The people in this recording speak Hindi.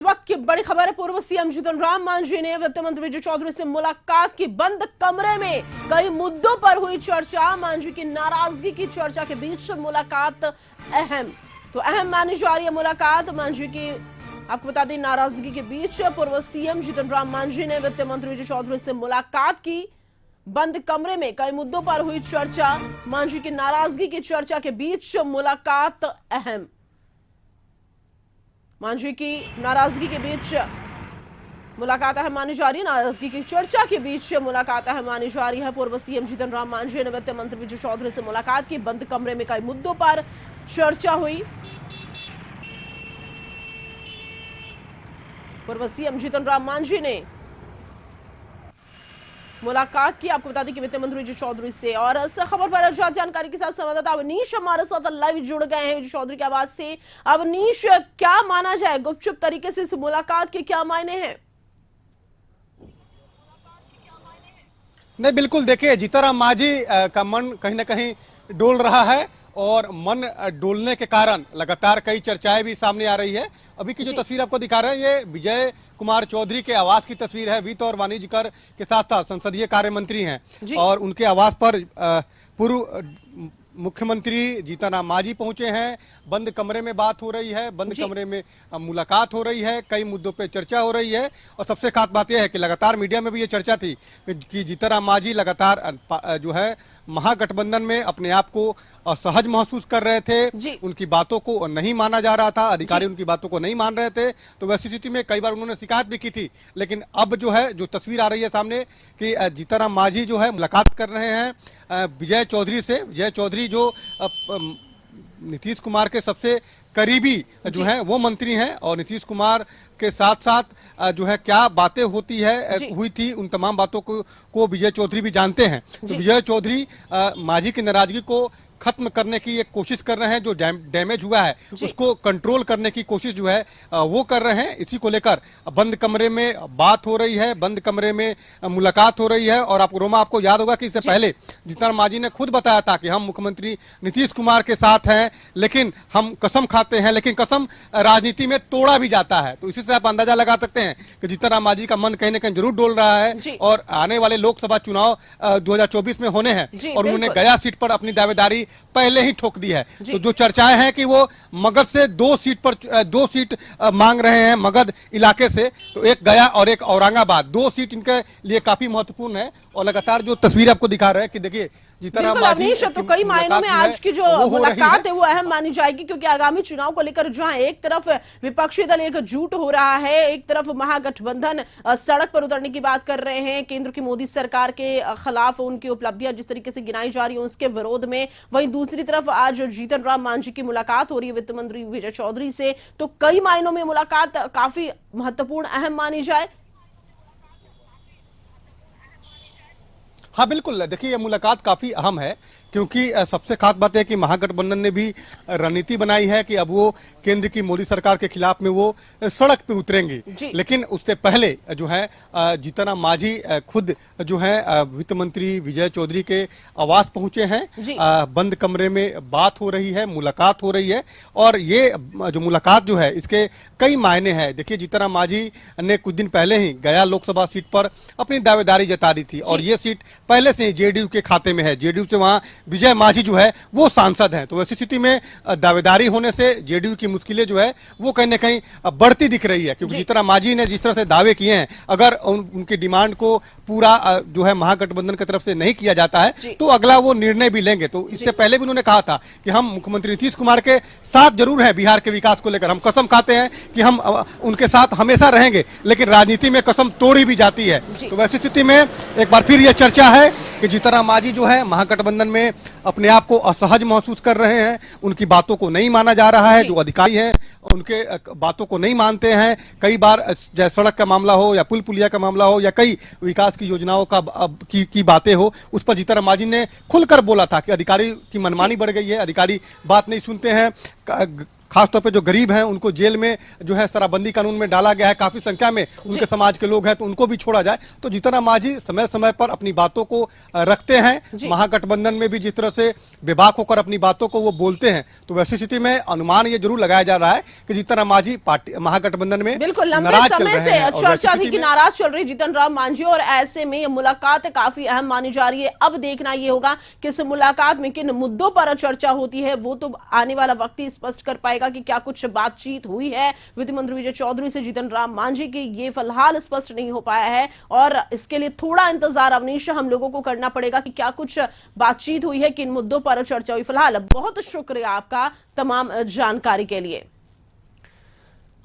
वक्त की बड़ी खबर है। पूर्व सीएम जीतन राम मांझी ने वित्त मंत्री विजय चौधरी से मुलाकात की। बंद कमरे में कई मुद्दों पर हुई चर्चा। मांझी की नाराजगी की चर्चा के बीच मुलाकात अहम मानी जा रही है। मुलाकात मांझी की, आपको बता दें, नाराजगी के बीच पूर्व सीएम जीतन राम मांझी ने वित्त मंत्री विजय चौधरी से मुलाकात की। बंद कमरे में कई मुद्दों पर हुई चर्चा। मांझी की नाराजगी की चर्चा के बीच मुलाकात अहम। मांझी की नाराजगी के बीच मुलाकात अहम मानी जा रही है। नाराजगी की चर्चा के बीच मुलाकात अहम मानी जा रही है। पूर्व सीएम जीतन राम मांझी ने वित्त मंत्री विजय चौधरी से मुलाकात की। बंद कमरे में कई मुद्दों पर चर्चा हुई। पूर्व सीएम जीतन राम मांझी ने मुलाकात की। आपको बता दें कि वित्त मंत्री विजय चौधरी से। और इस खबर पर ज्यादा जानकारी के साथ संवाददाता अवनीश हमारे साथ लाइव जुड़ गए हैं विजय चौधरी की आवाज से। अवनीश, क्या माना जाए गुपचुप तरीके से इस मुलाकात के क्या मायने हैं? नहीं, बिल्कुल, देखिए, जीतन राम मांझी का मन कहीं ना कहीं डोल रहा है और मन डोलने के कारण लगातार कई चर्चाएं भी सामने आ रही है। अभी की जो तस्वीर आपको दिखा रहे हैं, ये विजय कुमार चौधरी के आवास की तस्वीर है। वित्त और वाणिज्य कर के साथ साथ संसदीय कार्य मंत्री हैं और उनके आवास पर पूर्व मुख्यमंत्री जीतन राम मांझी पहुंचे हैं। बंद कमरे में बात हो रही है, बंद कमरे में मुलाकात हो रही है, कई मुद्दों पे चर्चा हो रही है। और सबसे खास बात यह है कि लगातार मीडिया में भी ये चर्चा थी कि जीतन राम मांझी लगातार जो है महागठबंधन में अपने आप को असहज महसूस कर रहे थे। उनकी बातों को नहीं माना जा रहा था, अधिकारी उनकी बातों को नहीं मान रहे थे। तो वैसी स्थिति में कई बार उन्होंने शिकायत भी की थी। लेकिन अब जो है, जो तस्वीर आ रही है सामने कि जीतन राम मांझी जो है मुलाकात कर रहे हैं विजय चौधरी से। विजय चौधरी जो नीतीश कुमार के सबसे करीबी जो है वो मंत्री हैं और नीतीश कुमार के साथ साथ जो है क्या बातें हुई थी, उन तमाम बातों को विजय चौधरी भी जानते हैं। तो विजय चौधरी मांझी की नाराजगी को खत्म करने की एक कोशिश कर रहे हैं। जो डैमेज हुआ है उसको कंट्रोल करने की कोशिश जो है वो कर रहे हैं। इसी को लेकर बंद कमरे में बात हो रही है, बंद कमरे में मुलाकात हो रही है। और आपको याद होगा कि इससे पहले जीतन राम मांझी ने खुद बताया था कि हम मुख्यमंत्री नीतीश कुमार के साथ हैं, लेकिन हम कसम खाते हैं, लेकिन कसम राजनीति में तोड़ा भी जाता है। तो इसी से आप अंदाजा लगा सकते हैं कि जीतन राम मांझी का मन कहीं ना कहीं जरूर डोल रहा है। और आने वाले लोकसभा चुनाव 2024 में होने हैं और उन्होंने गया सीट पर अपनी दावेदारी पहले ही ठोक दी है। तो जो चर्चाएं हैं कि वो मगध से दो सीट मांग रहे हैं, मगध इलाके से, तो एक गया और एक औरंगाबाद, 2 सीट इनके लिए काफी महत्वपूर्ण है। और लगातार जो तस्वीर आपको दिखा रहे हैं कि देखिए जीतन राम मांझी तो कई मायनों में आज की जो मुलाकात है वो अहम मानी जाएगी, क्योंकि आगामी चुनाव को लेकर जहां एक तरफ विपक्षी दल एकजुट हो रहा है, एक तरफ महागठबंधन सड़क पर उतरने की बात कर रहे हैं केंद्र की मोदी सरकार के खिलाफ, उनकी उपलब्धियां जिस तरीके से गिनाई जा रही है उसके विरोध में। वहीं दूसरी तरफ आज जीतन राम मांझी की मुलाकात हो रही है वित्त मंत्री विजय चौधरी से। तो कई मायनों में मुलाकात काफी महत्वपूर्ण अहम मानी जाए। हाँ, बिल्कुल, देखिए, ये मुलाकात काफी अहम है क्योंकि सबसे खास बात है कि महागठबंधन ने भी रणनीति बनाई है कि अब वो केंद्र की मोदी सरकार के खिलाफ में वो सड़क पे उतरेंगे। लेकिन उससे पहले जो है जीतन राम मांझी खुद जो है वित्त मंत्री विजय चौधरी के आवास पहुंचे हैं। बंद कमरे में बात हो रही है, मुलाकात हो रही है। और ये जो मुलाकात जो है इसके कई मायने हैं। देखिए, जीतन राम मांझी ने कुछ दिन पहले ही गया लोकसभा सीट पर अपनी दावेदारी जता दी थी और ये सीट पहले से ही जेडीयू के खाते में है। जेडीयू से वहां विजय मांझी जो है वो सांसद हैं। तो ऐसी स्थिति में दावेदारी होने से जेडीयू की मुश्किलें जो है वो कहीं ना कहीं बढ़ती दिख रही है, क्योंकि जीतन राम मांझी ने जिस तरह से दावे किए हैं, अगर उनकी डिमांड को पूरा जो है महागठबंधन की तरफ से नहीं किया जाता है तो अगला वो निर्णय भी लेंगे। तो इससे पहले भी उन्होंने कहा था कि हम मुख्यमंत्री नीतीश कुमार के साथ जरूर हैं, बिहार के विकास को लेकर हम कसम खाते हैं कि हम उनके साथ हमेशा रहेंगे, लेकिन राजनीति में कसम तोड़ी भी जाती है। तो वैसी स्थिति में एक बार फिर यह चर्चा है कि जीतन राम मांझी जो है महागठबंधन में अपने आप को असहज महसूस कर रहे हैं, उनकी बातों को नहीं माना जा रहा है। जो अधिकारी हैं उनके बातों को नहीं मानते हैं। कई बार चाहे सड़क का मामला हो या पुल पुलिया का मामला हो या कई विकास की योजनाओं की बातें हो, उस पर जीतन राम मांझी ने खुलकर बोला था कि अधिकारी की मनमानी बढ़ गई है, अधिकारी बात नहीं सुनते हैं। खासतौर पे जो गरीब हैं उनको जेल में जो है शराबबंदी कानून में डाला गया है, काफी संख्या में उनके समाज के लोग हैं, तो उनको भी छोड़ा जाए। तो जीतन राम मांझी समय समय पर अपनी बातों को रखते हैं। महागठबंधन में भी जिस तरह से बेबाक होकर अपनी बातों को वो बोलते हैं, तो वैसी स्थिति में अनुमान ये जरूर लगाया जा रहा है कि जीतन राम मांझी पार्टी महागठबंधन में बिल्कुल लंबे नाराज चल समय रहे से हैं। और चर्चा वैसी थी स्थिति कि में नाराज चल रही जीतन राम मांझी, और ऐसे में ये मुलाकात काफी अहम मानी जा रही है। अब देखना ये होगा कि इस मुलाकात में किन मुद्दों पर चर्चा होती है, वो तो आने वाला वक्त ही स्पष्ट कर पाएगा कि क्या कुछ बातचीत हुई है वित्त मंत्री विजय चौधरी से जीतन राम मांझी की। ये फिलहाल स्पष्ट नहीं हो पाया है और इसके लिए थोड़ा इंतजार अवनीश हम लोगों को करना पड़ेगा कि क्या कुछ बातचीत हुई है, किन मुद्दों पर चर्चा हुई। फिलहाल बहुत शुक्रिया आपका तमाम जानकारी के लिए।